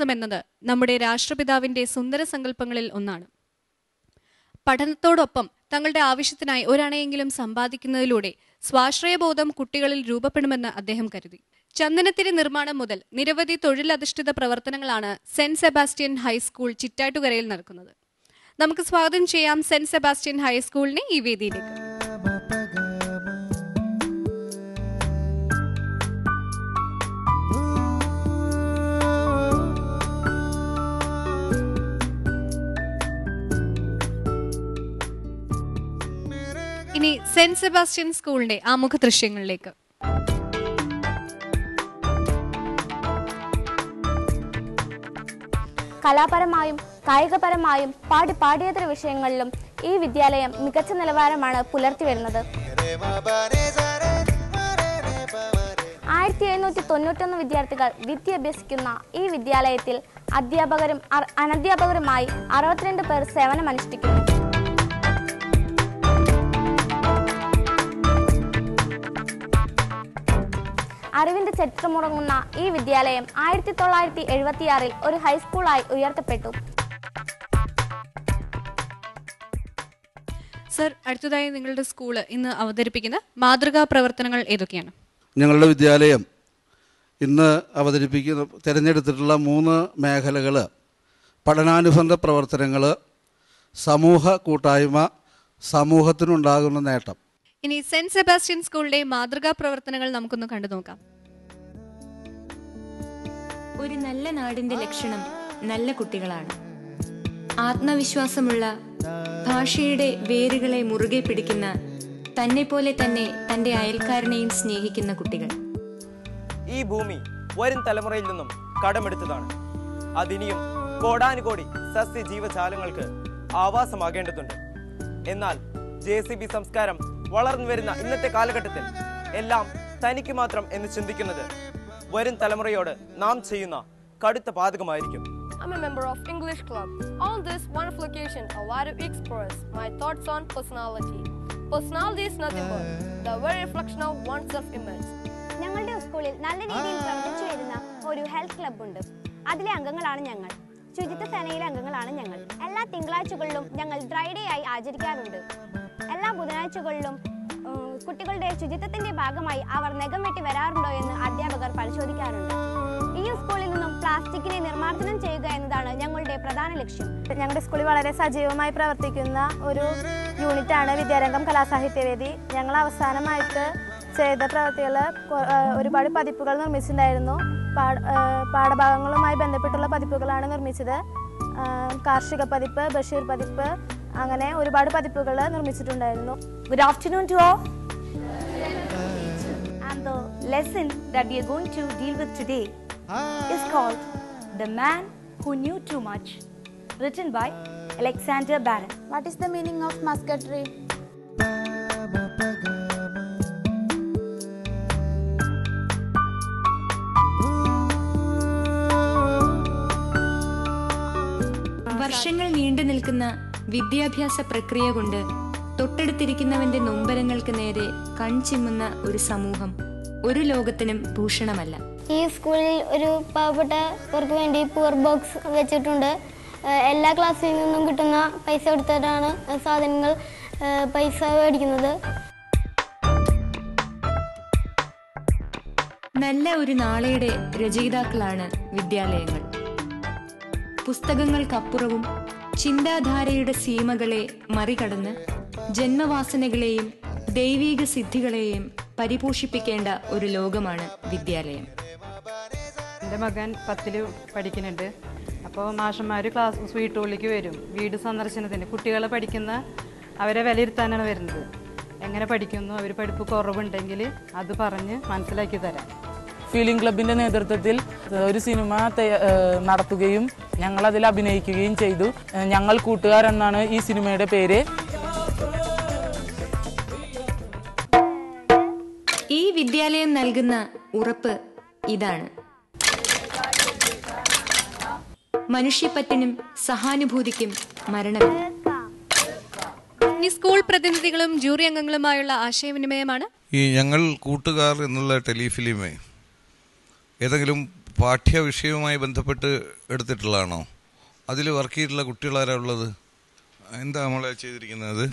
വിദ്യാഭ്യാസം എന്നത് നമ്മുടെ രാഷ്ട്രപിതാവിൻ്റെ സുന്ദര സങ്കല്പങ്ങളിൽ ഒന്നാണ്. പഠനത്തോടൊപ്പം തങ്ങളുടെ ആവശ്യത്തിനായി ഒരണയെങ്കിലും സമ്പാദിക്കുന്നതിലൂടെ സ്വാശ്രയബോധം കുട്ടികളിൽ രൂപപ്പെടുമെന്ന് അദ്ദേഹം കരുതി. ചന്ദനത്തിരി നിർമ്മാണം മുതൽ നിരവധി തൊഴിലധിഷ്ഠിത പ്രവർത്തനങ്ങളാണ് സെന്റ് സെബാസ്റ്റ്യൻ ഹൈസ്കൂൾ ചിറ്റാറ്റുകരയിൽ നടക്കുന്നത്. നമുക്ക് സ്വാഗതം ചെയ്യാം സെന്റ് സെബാസ്റ്റ്യൻ ഹൈസ്കൂളിനെ ഈ വേദിയിലേക്ക്. ഇനി സെന്റ് സെബാസ്റ്റ്യൻ സ്കൂളിന്റെ ആമുഖ ദൃശ്യങ്ങളിലേക്ക്. കലാപരമായും കായികപരമായും പാഠ്യേതര വിഷയങ്ങളിലും ഈ വിദ്യാലയം മികച്ച നിലവാരമാണ് പുലർത്തി വരുന്നത്. 1791 വിദ്യാർത്ഥികൾ വിദ്യ അഭ്യസിക്കുന്ന ഈ വിദ്യാലയത്തിൽ അധ്യാപകരും അനധ്യാപകരുമായി 62 പേർ സേവനമനുഷ്ഠിക്കുന്നു. അറിവിന്റെ ചരിത്രമുറങ്ങുന്ന ഈ വിദ്യാലയം 1976 ഒരു ഹൈസ്കൂളായി ഉയർത്തപ്പെട്ടു. സർ, അടുത്തതായി നിങ്ങളുടെ സ്കൂള് ഇന്ന് അവതരിപ്പിക്കുന്ന മാതൃകാ പ്രവർത്തനങ്ങൾ ഏതൊക്കെയാണ്? ഞങ്ങളുടെ വിദ്യാലയം ഇന്ന് തിരഞ്ഞെടുത്തിട്ടുള്ള 3 മേഖലകൾ: പഠനാനുബന്ധ പ്രവർത്തനങ്ങൾ, സമൂഹ കൂട്ടായ്മ, സമൂഹത്തിനുണ്ടാകുന്ന നേട്ടം. ഇനി സെന്റ് സെബാസ്റ്റ്യൻ സ്കൂളിലെ മാതൃകാ പ്രവർത്തനങ്ങൾ നമുക്കൊന്ന് കണ്ടു നോക്കാം. ഒരു നല്ല നാടിന്റെ ലക്ഷണം നല്ല കുട്ടികളാണ്. ആത്മവിശ്വാസമുള്ള, ഭാഷയുടെ വേരുകളെ മുറുകെ പിടിക്കുന്ന, തന്നെ പോലെ തന്നെ തന്റെ അയൽക്കാരനെയും സ്നേഹിക്കുന്ന കുട്ടികൾ. ഈ ഭൂമി വരും തലമുറയിൽ നിന്നും കടമെടുത്തതാണ്. അതിനിയും കോടാനുകോടി സസ്യജീവജാലങ്ങൾക്ക് ആവാസമാകേണ്ടതുണ്ട്. എന്നാൽ JCB സംസ്കാരം വളർന്നു വരുന്ന ഇന്നത്തെ കാലഘട്ടത്തിൽ എല്ലാം തനിക്ക് മാത്രം എന്ന് ചിന്തിക്കുന്നത് വരും തലമുറയോട് നാം ചെയ്യുന്ന കടുത്ത പാതകമായിരിക്കും. I'm a member of English Club. On this wonderful occasion, I want to express my thoughts on personality. Personality is nothing but the very reflection of one's self-image. ഞങ്ങളുടെ സ്കൂളിൽ നല്ല രീതിയിൽ പ്രവർത്തിച്ചു വരുന്ന ഒരു ഹെൽത്ത് ക്ലബ് ഉണ്ട്. അതിലെ അംഗങ്ങളാണ് ഞങ്ങൾ. ശുചിത്വ സേനയിലെ അംഗങ്ങളാണ് ഞങ്ങൾ. എല്ലാ തിങ്കളാഴ്ചകളിലും ഞങ്ങൾ ഡ്രൈ ഡേ ആയി ആചരിക്കാറുണ്ട്. എല്ലാ ബുധനാഴ്ചകളിലും കുട്ടികളുടെ ശുചിത്വത്തിന്റെ ഭാഗമായി അവർ നഖം വെട്ടി വരാറുണ്ടോ എന്ന് അധ്യാപകർ പരിശോധിക്കാറുണ്ട്. ഈ സ്കൂളിൽ നിന്നും പ്ലാസ്റ്റിക്കിനെ നിർമ്മാർജ്ജനം ചെയ്യുക എന്നതാണ് ഞങ്ങളുടെ പ്രധാന ലക്ഷ്യം. ഞങ്ങളുടെ സ്കൂളിൽ വളരെ സജീവമായി പ്രവർത്തിക്കുന്ന ഒരു യൂണിറ്റാണ് വിദ്യാരംഗം കലാസാഹിത്യവേദി. ഞങ്ങൾ അവസാനമായിട്ട് ചെയ്ത പ്രവൃത്തികൾ ഒരുപാട് പതിപ്പുകൾ നിർമ്മിച്ചിട്ടുണ്ടായിരുന്നു. പാഠഭാഗങ്ങളുമായി ബന്ധപ്പെട്ടുള്ള പതിപ്പുകളാണ് നിർമ്മിച്ചത്. കാർഷിക പതിപ്പ്, ബഷീർ പതിപ്പ്, അങ്ങനെ ഒരുപാട് പതിപ്പുകൾ നിർമ്മിച്ചിട്ടുണ്ടായിരുന്നു. Good afternoon to all. And the lesson that we are going to deal with today is called The Man Who Knew Too Much, written by Alexander Barron. What is the meaning of musketry? വർഷങ്ങൾ നീണ്ടു നിൽക്കുന്ന വിദ്യാഭ്യാസ പ്രക്രിയ കൊണ്ട് തൊട്ടടുത്തിരിക്കുന്നവന്റെ നൊമ്പരങ്ങൾക്ക് നേരെ കൺചിമ്മുന്ന ഒരു സമൂഹം ഒരു ലോകത്തിനും ഭൂഷണമല്ല. ഈ സ്കൂളിൽ ഒരു പാവപ്പെട്ടവർക്ക് വേണ്ടി പുവർ ബോക്സ് വെച്ചിട്ടുണ്ട്. എല്ലാ ക്ലാസ്സിൽ നിന്നും കിട്ടുന്ന പൈസ കൊടുത്തിട്ടാണ് സാധനങ്ങൾ പൈസ മേടിക്കുന്നത്. നല്ല ഒരു നാളെയുടെ രചയിതാക്കളാണ് വിദ്യാലയങ്ങൾ. പുസ്തകങ്ങൾക്കപ്പുറവും ചിന്താധാരയുടെ സീമകളെ മറികടന്ന് ജന്മവാസനകളെയും ദൈവീക സിദ്ധികളെയും പരിപോഷിപ്പിക്കേണ്ട ഒരു ലോകമാണ് വിദ്യാലയം. എൻ്റെ മകൻ 10ൽ പഠിക്കുന്നുണ്ട്. അപ്പോൾ മാഷന്മാർ വീട്ടുള്ളിലേക്ക് വരും. വീട് സന്ദർശനത്തിന് കുട്ടികളെ പഠിക്കുന്ന അവരെ വിലയിരുത്താനാണ് വരുന്നത്. എങ്ങനെ പഠിക്കുന്നു, അവർ പഠിപ്പ് കുറവുണ്ടെങ്കിൽ അത് പറഞ്ഞ് മനസ്സിലാക്കി തരാം. ഫീലിംഗ് ക്ലബിൻ്റെ നേതൃത്വത്തിൽ ഒരു സിനിമ നടത്തുകയും ഞങ്ങളതിൽ അഭിനയിക്കുകയും ചെയ്തു. ഞങ്ങൾ കൂട്ടുകാർ എന്നാണ് ഈ സിനിമയുടെ പേര്. ഈ വിദ്യാലയം നൽകുന്ന ഉറപ്പ് ഇതാണ്: മനുഷ്യപ്പറ്റിനും സഹാനുഭൂതിക്കും മരണമില്ല. ഇനി സ്കൂൾ പ്രതിനിധികളും ജൂറി അംഗങ്ങളുമായുള്ള ആശയവിനിമയമാണ്. ഈ ഞങ്ങൾ കൂട്ടുകാർ എന്നുള്ള ടെലിഫിലിമേ ഏതെങ്കിലും പാഠ്യ വിഷയവുമായി ബന്ധപ്പെട്ട് എടുത്തിട്ടുള്ളതാണോ? അതിൽ വർക്ക് ചെയ്തിട്ടുള്ള കുട്ടികളാരാ ഉള്ളത്? എന്താ നമ്മളെ ചെയ്തിരിക്കുന്നത്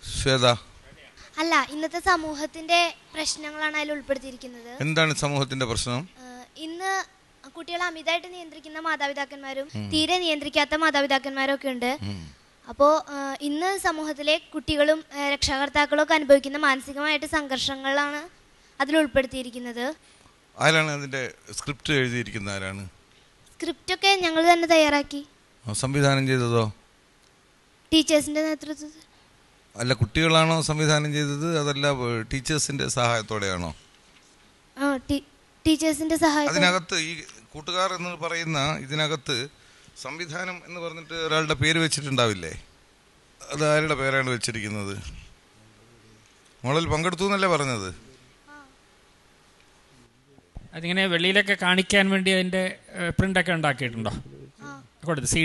ശ്വേത? അല്ല, ഇന്നത്തെ സമൂഹത്തിന്റെ പ്രശ്നങ്ങളാണ് അതിൽ ഉൾപ്പെടുത്തിയിരിക്കുന്നത്. എന്താണ് സമൂഹത്തിന്റെ പ്രശ്നം? ഇന്ന് കുട്ടികളെ അമിതമായിട്ട് നിയന്ത്രിക്കുന്ന മാതാപിതാക്കന്മാരും തീരെ നിയന്ത്രിക്കാത്ത മാതാപിതാക്കന്മാരും ഒക്കെ ഉണ്ട്. അപ്പോൾ ഇന്ന് സമൂഹത്തിലെ കുട്ടികളും രക്ഷാകർത്താക്കളും ഒക്കെ അനുഭവിക്കുന്ന മാനസികമായിട്ട് സംഘർഷങ്ങളാണ് അതിൽ ഉൾപ്പെടുത്തിയിരിക്കുന്നത്. ആരാണ് അതിന്റെ സ്ക്രിപ്റ്റ് എഴുതിയിരിക്കുന്ന? ആരാണ്? സ്ക്രിപ്റ്റ് ഒക്കെ ഞങ്ങൾ തന്നെ തയ്യാറാക്കി. സംവിധാനം ചെയ്തതോ? ടീച്ചേഴ്സിന്റെ നേതൃത്വത്തിൽ. അല്ല, കുട്ടികളാണോ സംവിധാനം ചെയ്തത്, അതല്ല ടീച്ചേഴ്സിന്റെ സഹായത്തോടെയാണോ? ടീച്ചേഴ്സിന്റെ സഹായം. അതിനകത്ത് ഈ കൂട്ടുകാർ എന്ന് പറയുന്ന ഇതിനകത്ത് സംവിധാനം എന്ന് പറഞ്ഞിട്ട് ഒരാളുടെ പേര് വെച്ചിട്ടുണ്ടാവില്ലേ? അത് ആരുടെ പേരാണ് വെച്ചിരിക്കുന്നത്? മോളിൽ പങ്കെടുത്തു എന്നല്ലേ പറഞ്ഞത്? അതിങ്ങനെ വെളിയിലൊക്കെ കാണിക്കാൻ വേണ്ടി അതിൻ്റെ പ്രിൻ്റൊക്കെ ഉണ്ടാക്കിയിട്ടുണ്ടോ? കൊടുത്ത് സി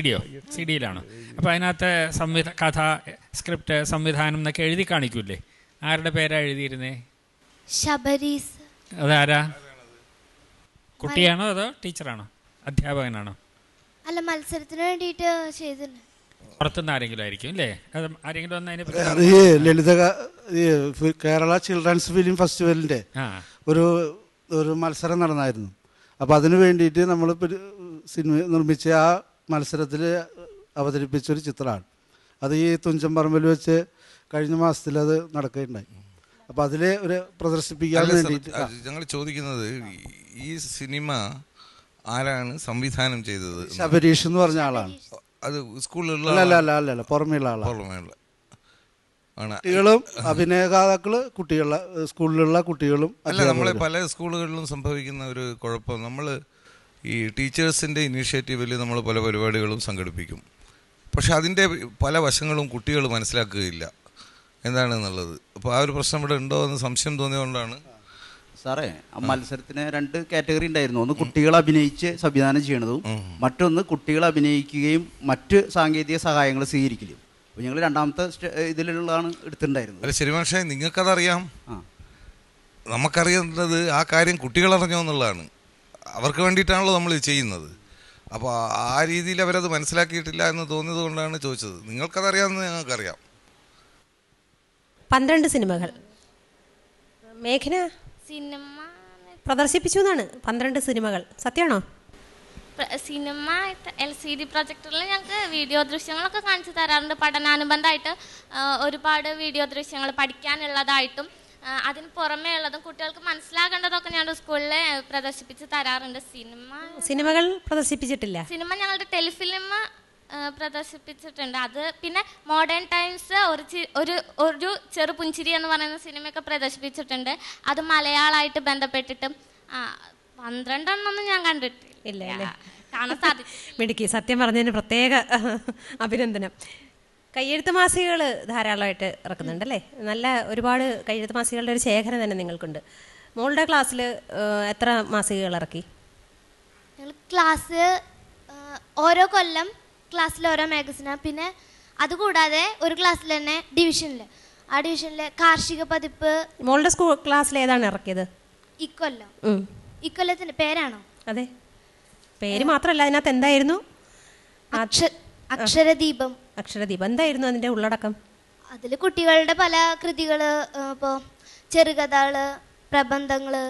ഡിയിലാണ്. അപ്പോൾ അതിനകത്ത് കഥ, സ്ക്രിപ്റ്റ്, സംവിധാനം എന്നൊക്കെ എഴുതി കാണിക്കൂലേ? ആരുടെ പേരാ എഴുതിയിരുന്നേ? ശബരീസ്. അതാരാ? കുട്ടിയാണോ അതോ ടീച്ചറാണോ അധ്യാപകനാണോ? അല്ല, മത്സരത്തിന് വേണ്ടിയിട്ട് ചെയ്തിട്ടുണ്ട്. പുറത്തുനിന്ന് ആരെങ്കിലും ആയിരിക്കും അല്ലേ? അത് ആരെങ്കിലും ഒന്ന് ലളിത കേരള ചിൽഡ്രൻസ് ഫിലിം ഫെസ്റ്റിവലിൻ്റെ ഒരു മത്സരം നടന്നായിരുന്നു. അപ്പോൾ അതിന് വേണ്ടിയിട്ട് നമ്മൾ സിനിമ നിർമ്മിച്ച ആ മത്സരത്തിൽ അവതരിപ്പിച്ചൊരു ചിത്രമാണ് അത്. ഈ തുഞ്ചൻപറമ്പിൽ വെച്ച് കഴിഞ്ഞ മാസത്തിൽ അത് നടക്കുകയുണ്ടായി. അപ്പോൾ അതിൽ ഒരു പ്രദർശിപ്പിക്കാൻ വേണ്ടിയിട്ട് ഞങ്ങൾ ചോദിക്കുന്നത്, ഈ സിനിമ ആരാണ് സംവിധാനം ചെയ്തത്? ശബരീഷ് എന്ന് പറഞ്ഞ ആളാണ്. അത് സ്കൂളിലുള്ള അല്ല പുറമേയുള്ള ആളാണ്. കുട്ടികളും അഭിനേതാക്കള് കുട്ടികളുടെ സ്കൂളിലുള്ള കുട്ടികളും. അല്ല, നമ്മളെ പല സ്കൂളുകളിലും സംഭവിക്കുന്ന ഒരു കുഴപ്പം, നമ്മൾ ഈ ടീച്ചേഴ്സിൻ്റെ ഇനീഷ്യേറ്റീവിൽ നമ്മൾ പല പരിപാടികളും സംഘടിപ്പിക്കും. പക്ഷെ അതിൻ്റെ പല വശങ്ങളും കുട്ടികൾ മനസ്സിലാക്കുകയില്ല എന്താണെന്നുള്ളത്. അപ്പോൾ ആ ഒരു പ്രശ്നം ഇവിടെ ഉണ്ടോ എന്ന് സംശയം തോന്നിയതുകൊണ്ടാണ്. സാറേ, ആ മത്സരത്തിന് 2 കാറ്റഗറി ഉണ്ടായിരുന്നു. ഒന്ന് കുട്ടികൾ അഭിനയിച്ച് സംവിധാനം ചെയ്യണതും, മറ്റൊന്ന് കുട്ടികൾ അഭിനയിക്കുകയും മറ്റ് സാങ്കേതിക സഹായങ്ങൾ സ്വീകരിക്കുകയും. അപ്പോൾ ഞങ്ങൾ രണ്ടാമത്തെ ഇതിലുള്ളതാണ് എടുത്തിട്ടുണ്ടായിരുന്നത്. അല്ല ശരി, പക്ഷേ നിങ്ങൾക്കതറിയാം. നമുക്കറിയുന്നത് ആ കാര്യം കുട്ടികളറിഞ്ഞോ എന്നുള്ളതാണ്. അവർക്ക് വേണ്ടിയിട്ടാണല്ലോ നമ്മൾ ചെയ്യുന്നത്. അപ്പോൾ ആ രീതിയിൽ അവരത് മനസ്സിലാക്കിയിട്ടില്ല എന്ന് തോന്നിയത് കൊണ്ടാണ് ചോദിച്ചത്. നിങ്ങൾക്കതറിയാമെന്ന് ഞങ്ങൾക്കറിയാം. 12 സിനിമകൾ മേഘന സിനിമ പ്രദർശിപ്പിച്ചു എന്നാണ്. 12 സിനിമകൾ സത്യമാണോ? സിനിമ LCD പ്രൊജക്ടറിൽ ഞങ്ങൾക്ക് വീഡിയോ ദൃശ്യങ്ങളൊക്കെ കാണിച്ചു തരാറുണ്ട്. പഠനാനുബന്ധമായിട്ട് ഒരുപാട് വീഡിയോ ദൃശ്യങ്ങൾ പഠിക്കാനുള്ളതായിട്ടും അതിന് പുറമേ ഉള്ളതും കുട്ടികൾക്ക് മനസ്സിലാകേണ്ടതൊക്കെ ഞങ്ങളുടെ സ്കൂളിൽ പ്രദർശിപ്പിച്ച് തരാറുണ്ട്. സിനിമകൾ പ്രദർശിപ്പിച്ചിട്ടില്ല. സിനിമ ഞങ്ങളുടെ ടെലിഫിലിം പ്രദർശിപ്പിച്ചിട്ടുണ്ട്. അത് പിന്നെ മോഡേൺ ടൈംസ് ഒരു ചെറു പുഞ്ചിരി എന്ന് പറയുന്ന സിനിമയൊക്കെ പ്രദർശിപ്പിച്ചിട്ടുണ്ട്. അത് മലയാളമായിട്ട് ബന്ധപ്പെട്ടിട്ടും 12 എണ്ണൊന്നും ഞാൻ കണ്ടിട്ടില്ല, കാണാൻ സാധിക്കും. മിടുക്കി, സത്യം പറഞ്ഞതിന് പ്രത്യേക അഭിനന്ദനം. കയ്യെഴുത്ത് മാസികകൾ ധാരാളമായിട്ട് ഇറക്കുന്നുണ്ടല്ലേ? നല്ല ഒരുപാട് കയ്യെഴുത്ത് മാസികകളുടെ ഒരു ശേഖരം തന്നെ നിങ്ങൾക്കുണ്ട്. മോളുടെ ക്ലാസ്സിൽ എത്ര മാസികകൾ ഇറക്കി? ക്ലാസ് ഓരോ കൊല്ലം ക്ലാസ്സിൽ ഓരോ മാഗസിനാണ്. പിന്നെ അതുകൂടാതെ ഒരു ക്ലാസ്സിൽ തന്നെ ആ ഡിവിഷനിൽ കാർഷിക പതിപ്പ്. മോളുടെ ക്ലാസ്സിൽ ഏതാണ് ഇറക്കിയത് ഇക്കൊല്ലത്തിന്റെ പേരാണോ? അതെ, പേര് മാത്രമല്ല, അതിനകത്ത് എന്തായിരുന്നു? അക്ഷരദീപം. എന്തായിരുന്നു അതിന്റെ ഉള്ളടക്കം? അതിൽ കുട്ടികളുടെ പല കൃതികള്, ഇപ്പോൾ ചെറുകഥകള്, പ്രബന്ധങ്ങള്.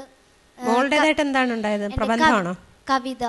മോളുടേതായിട്ട് എന്താണ് ഉണ്ടായത്? പ്രബന്ധമാണോ? കവിത.